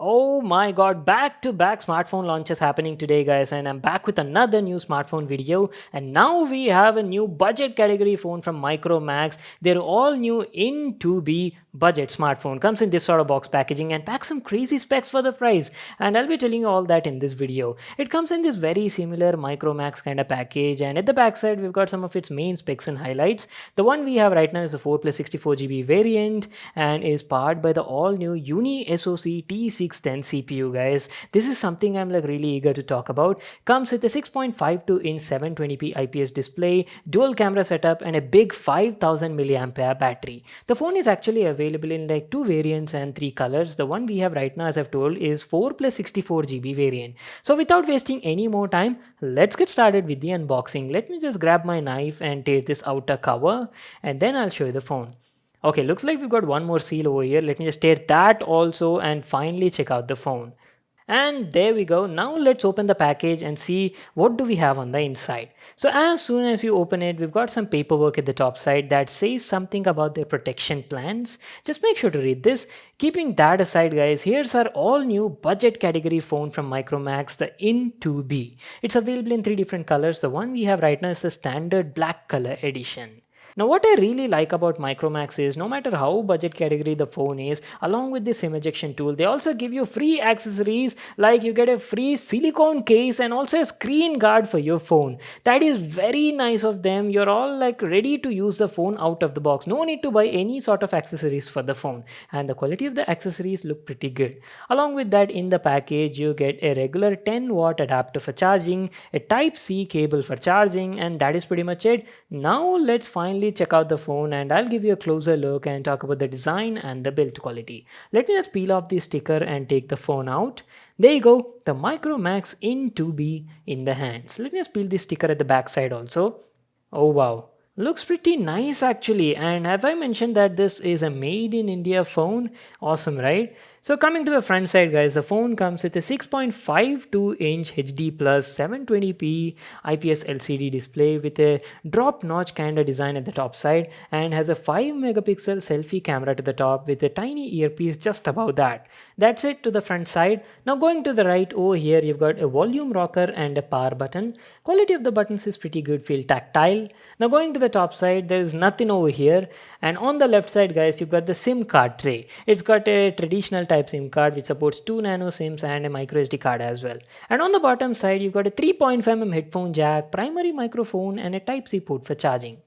Oh my god, back to back smartphone launches happening today, guys, and I'm back with another new smartphone video. And now we have a new budget category phone from Micromax. They're all new in 2B budget smartphone. Comes in this sort of box packaging and packs some crazy specs for the price. And I'll be telling you all that in this video. It comes in this very similar Micromax kind of package, and at the back side, we've got some of its main specs and highlights. The one we have right now is the 4 plus 64 GB variant and is powered by the all new Uni SoC T610 CPU, guys. This is something I'm like really eager to talk about. Comes with a 6.52-inch 720p IPS display, dual camera setup, and a big 5000 milliampere battery. The phone is actually available in like two variants and three colors. The one we have right now, as I've told, is 4 plus 64 GB variant. So without wasting any more time, let's get started with the unboxing. Let me just grab my knife and take this outer cover, and then I'll show you the phone. Okay, looks like we've got one more seal over here. Let me just tear that also and finally check out the phone. And there we go. Now let's open the package and see what do we have on the inside. So as soon as you open it, we've got some paperwork at the top side that says something about their protection plans. Just make sure to read this. Keeping that aside, guys, here's our all new budget category phone from Micromax, the In2B. It's available in three different colors. The one we have right now is the standard black color edition. Now what I really like about Micromax is no matter how budget category the phone is, along with this SIM ejection tool, they also give you free accessories like you get a free silicone case and also a screen guard for your phone. That is very nice of them. You're all like ready to use the phone out of the box. No need to buy any sort of accessories for the phone. And the quality of the accessories look pretty good. Along with that, in the package, you get a regular 10-watt adapter for charging, a Type-C cable for charging, and that is pretty much it. Now let's finally check out the phone and I'll give you a closer look and talk about the design and the build quality. Let me just peel off the sticker and take the phone out. There you go, the Micromax In2B in the hands. Let me just peel the sticker at the back side also. Oh wow, looks pretty nice actually. And have I mentioned that this is a made in India phone? Awesome, right? So coming to the front side, guys, the phone comes with a 6.52-inch HD plus 720p IPS LCD display with a drop notch kind of design at the top side and has a 5 megapixel selfie camera to the top with a tiny earpiece just above that. That's it to the front side. Now going to the right over here, you've got a volume rocker and a power button. Quality of the buttons is pretty good, feel tactile. Now going to the top side, there is nothing over here. And on the left side, guys, you've got the SIM card tray. It's got a traditional type SIM card which supports 2 nano SIMs and a micro SD card as well. And on the bottom side, you've got a 3.5mm headphone jack, primary microphone, and a Type-C port for charging.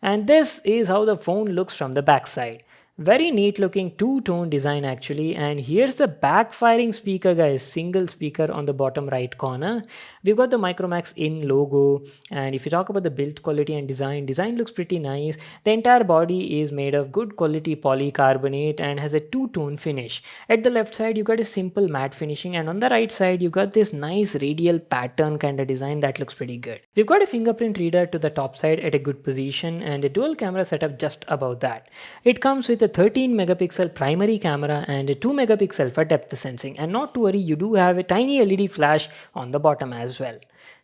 And this is how the phone looks from the back side. Very neat looking two-tone design actually, and here's the backfiring speaker, guys. Single speaker on the bottom right corner. We've got the Micromax In logo, and if you talk about the build quality and design looks pretty nice. The entire body is made of good quality polycarbonate and has a two-tone finish. At the left side you got a simple matte finishing, and on the right side you got this nice radial pattern kind of design that looks pretty good. We've got a fingerprint reader to the top side at a good position and a dual camera setup just above that. It comes with a 13 megapixel primary camera and a 2 megapixel for depth sensing, and not to worry, you do have a tiny LED flash on the bottom as well.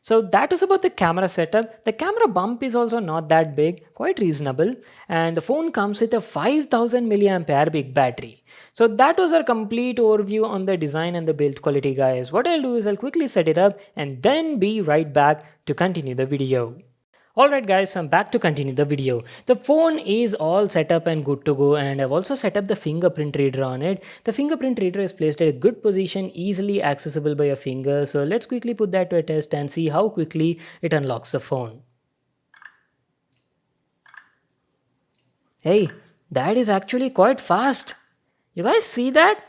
So that was about the camera setup. The camera bump is also not that big, quite reasonable, and the phone comes with a 5000 milliampere big battery. So that was our complete overview on the design and the build quality, guys. What I'll do is I'll quickly set it up and then be right back to continue the video. Alright guys, so I'm back to continue the video. The phone is all set up and good to go, and I've also set up the fingerprint reader on it. The fingerprint reader is placed at a good position, easily accessible by your finger. So let's quickly put that to a test and see how quickly it unlocks the phone. Hey, that is actually quite fast. You guys see that?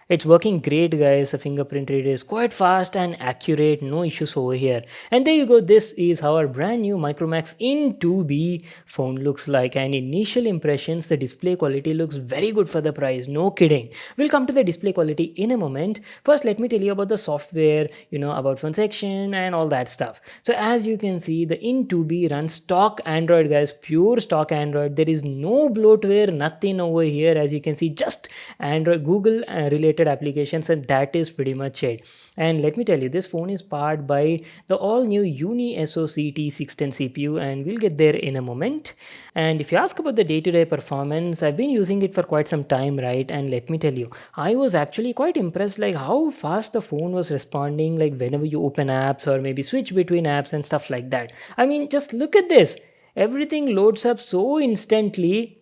It's working great, guys. The fingerprint reader is quite fast and accurate, no issues over here. And there you go, this is how our brand new Micromax In2B phone looks like. And initial impressions, the display quality looks very good for the price, no kidding. We'll come to the display quality in a moment. First, let me tell you about the software, about phone section and all that stuff. So as you can see, the In2B runs stock Android, guys, pure stock Android. There is no bloatware, nothing over here. As you can see, just Android, Google related related applications, and that is pretty much it. And let me tell you, this phone is powered by the all new Uni SoC T610 CPU, and we'll get there in a moment. And if you ask about the day-to-day performance, I've been using it for quite some time, right? And let me tell you, I was actually quite impressed like how fast the phone was responding, like whenever you open apps or maybe switch between apps and stuff like that. I mean, just look at this. Everything loads up so instantly.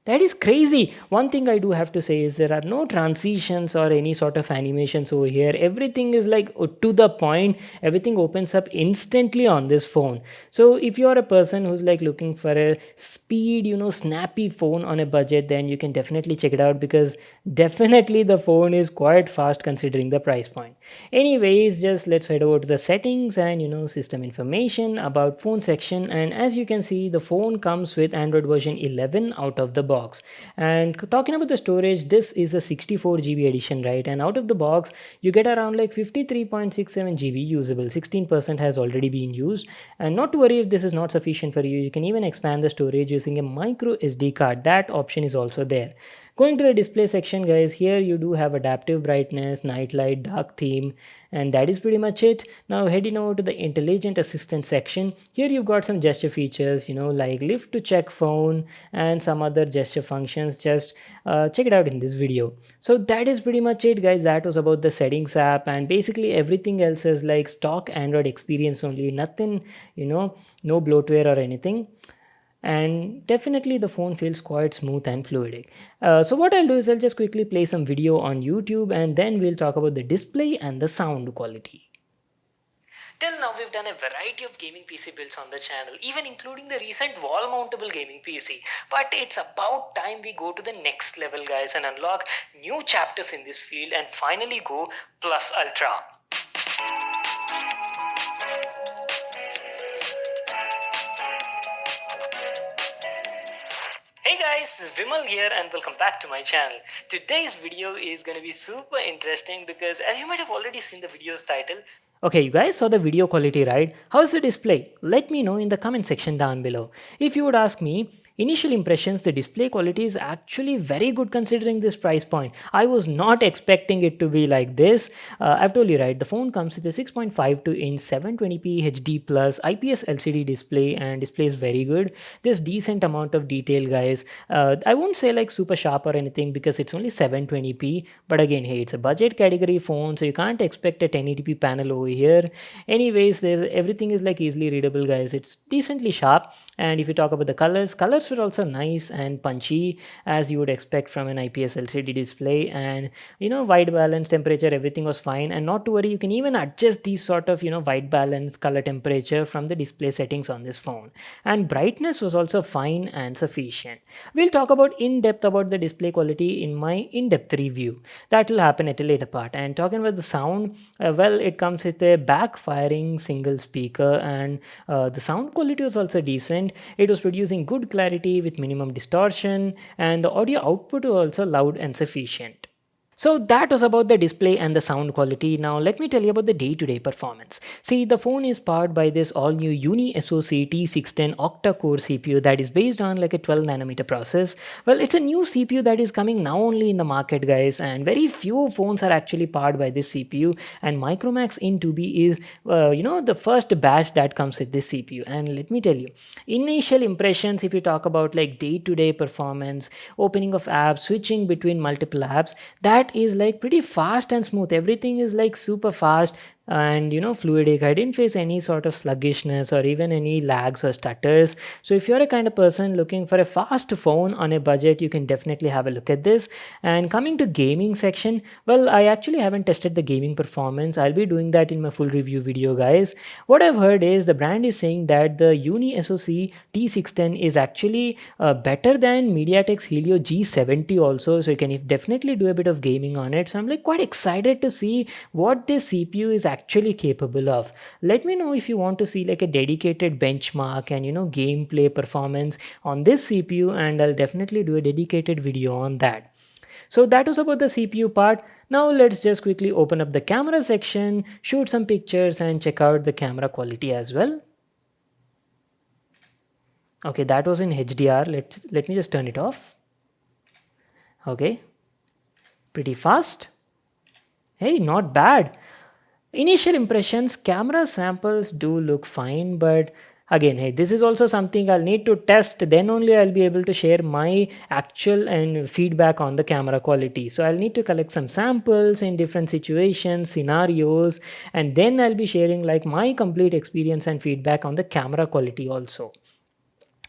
That is crazy. One thing I do have to say is there are no transitions or any sort of animations over here. Everything is like to the point. Everything opens up instantly on this phone. So if you are a person who's like looking for a speed, snappy phone on a budget, then you can definitely check it out, because definitely the phone is quite fast considering the price point. Anyways, just let's head over to the settings and system information, about phone section. And as you can see, the phone comes with Android version 11 out of the box. And talking about the storage, this is a 64 GB edition, right? And out of the box you get around like 53.67 GB usable. 16% has already been used. And not to worry if this is not sufficient for you can even expand the storage using a micro SD card. That option is also there. Going to the display section, guys, here you do have adaptive brightness, night light, dark theme, and that is pretty much it. Now heading over to the intelligent assistant section, here you've got some gesture features, like lift to check phone and some other gesture functions. Just check it out in this video. So that is pretty much it, guys. That was about the settings app, and basically everything else is like stock Android experience only. Nothing, no bloatware or anything. And definitely the phone feels quite smooth and fluidic. So what I'll do is I'll just quickly play some video on YouTube, and then we'll talk about the display and the sound quality. Till now, we've done a variety of gaming PC builds on the channel, even including the recent wall mountable gaming PC. But it's about time we go to the next level, guys, and unlock new chapters in this field and finally go Plus Ultra. Hey guys, this is Vimal here and welcome back to my channel. Today's video is going to be super interesting because, as you might have already seen the video's title. Okay, you guys saw the video quality, right? How's the display? Let me know in the comment section down below. If you would ask me, initial impressions, the display quality is actually very good considering this price point. I was not expecting it to be like this. I've told you, right, the phone comes with a 6.52-inch 720p HD plus IPS LCD display, and display is very good. There's decent amount of detail, guys. I won't say like super sharp or anything because it's only 720p, but again, hey, it's a budget category phone, so you can't expect a 1080p panel over here. Anyways, everything is like easily readable, guys. It's decently sharp. And if you talk about the colors were also nice and punchy, as you would expect from an IPS LCD display. And white balance, temperature, everything was fine. And not to worry, you can even adjust these sort of white balance, color, temperature from the display settings on this phone. And brightness was also fine and sufficient. We'll talk about in depth about the display quality in my in-depth review. That will happen at a later part. And talking about the sound, well, it comes with a back-firing single speaker, and the sound quality was also decent. It was producing good clarity with minimum distortion, and the audio output was also loud and sufficient. So that was about the display and the sound quality. Now let me tell you about the day-to-day performance. See, the phone is powered by this all-new Uni SoC T610 octa-core CPU that is based on like a 12nm process. Well, it's a new CPU that is coming now only in the market, guys, and very few phones are actually powered by this CPU. And Micromax In2B is, the first batch that comes with this CPU. And let me tell you, initial impressions, if you talk about like day-to-day performance, opening of apps, switching between multiple apps, that is like pretty fast and smooth. Everything is like super fast and fluidic. I didn't face any sort of sluggishness or even any lags or stutters. So if you're a kind of person looking for a fast phone on a budget, you can definitely have a look at this. And coming to gaming section, well, I actually haven't tested the gaming performance. I'll be doing that in my full review video, guys. What I've heard is the brand is saying that the Uni SoC T610 is actually better than MediaTek's Helio G70 also, so you can definitely do a bit of gaming on it. So I'm like quite excited to see what this CPU is actually capable of. Let me know if you want to see like a dedicated benchmark and gameplay performance on this CPU, and I'll definitely do a dedicated video on that. So that was about the CPU part. Now let's just quickly open up the camera section, shoot some pictures and check out the camera quality as well. Okay, that was in HDR. Let me just turn it off. Okay. Pretty fast. Hey, not bad. Initial impressions, camera samples do look fine, but again, hey, this is also something I'll need to test. Then only I'll be able to share my actual and feedback on the camera quality. So I'll need to collect some samples in different situations, scenarios, and then I'll be sharing like my complete experience and feedback on the camera quality also.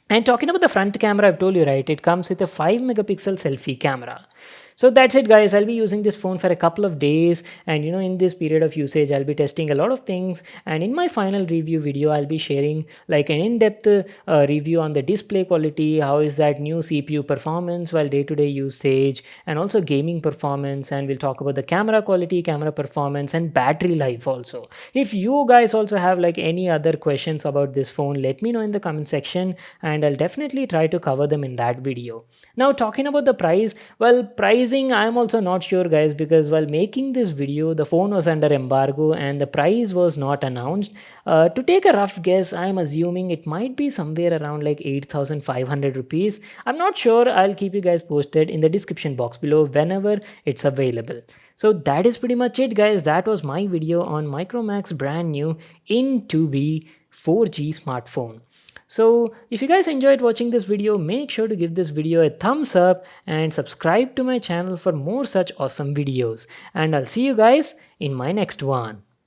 And talking about the front camera, I've told you, right, it comes with a 5 megapixel selfie camera. So that's it, guys. I'll be using this phone for a couple of days, and in this period of usage I'll be testing a lot of things, and in my final review video I'll be sharing like an in-depth review on the display quality, how is that new CPU performance while day-to-day usage, and also gaming performance, and we'll talk about the camera quality, camera performance, and battery life also. If you guys also have like any other questions about this phone, let me know in the comment section, and I'll definitely try to cover them in that video. Now talking about the price, well, pricing I'm also not sure, guys, because while making this video the phone was under embargo and the price was not announced. To take a rough guess, I'm assuming it might be somewhere around like 8,500 rupees. I'm not sure. I'll keep you guys posted in the description box below whenever it's available. So that is pretty much it, guys. That was my video on Micromax brand new In2B 4G smartphone. So if you guys enjoyed watching this video, make sure to give this video a thumbs up and subscribe to my channel for more such awesome videos. And I'll see you guys in my next one.